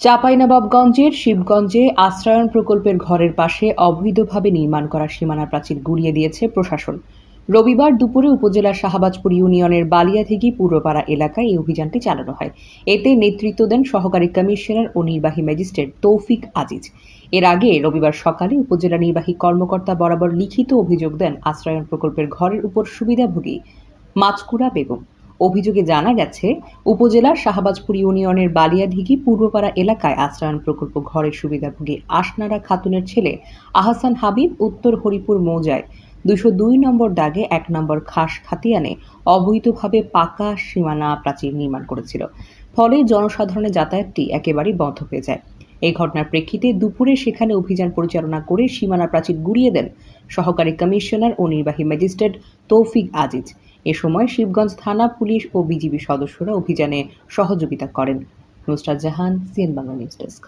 চাঁপাইনবাবগঞ্জের শিবগঞ্জে আশ্রয়ণ প্রকল্পের ঘরের পাশে অবৈধভাবে নির্মাণ করা সীমানা প্রাচীর গুঁড়িয়ে দিয়েছে প্রশাসন। রবিবার দুপুরে উপজেলার শাহবাজপুর ইউনিয়নের বালিয়াদিঘি পূর্বপাড়া এলাকায় এই অভিযানটি চালানো হয়। এতে নেতৃত্ব দেন সহকারী কমিশনার ও নির্বাহী ম্যাজিস্ট্রেট তৌফিক আজিজ। এর আগে রবিবার সকালে উপজেলা নির্বাহী কর্মকর্তা বরাবর লিখিত অভিযোগ দেন আশ্রয়ণ প্রকল্পের ঘরের উপর সুবিধাভোগী মাছকুড়া বেগম। অভিযোগে জানা গেছে, উপজেলার শাহবাজপুর ইউনিয়নের বালিয়াদিঘি পূর্বপাড়া এলাকায় আশ্রয়ণ প্রকল্প ঘরের সুবিধাভোগী আসনারা খাতুনের ছেলে আহসান হাবিব উত্তর হরিপুর মৌজায় ২০২ নম্বর দাগে ১ নম্বর খাস খাতিয়ানে অবৈধভাবে পাকা সীমানা প্রাচীর নির্মাণ করেছিল। ফলে জনসাধারণের যাতায়াতটি একেবারেই বন্ধ হয়ে যায়। এই ঘটনার প্রেক্ষিতে দুপুরে সেখানে অভিযান পরিচালনা করে সীমানা প্রাচীর গুঁড়িয়ে দেন সহকারী কমিশনার ও নির্বাহী ম্যাজিস্ট্রেট তৌফিক আজিজ। এ সময় শিবগঞ্জ থানা পুলিশ ও বিজিবি সদস্যরা অভিযানে সহযোগিতা করেন। Nusrat Jahan, CN Bangla news desk.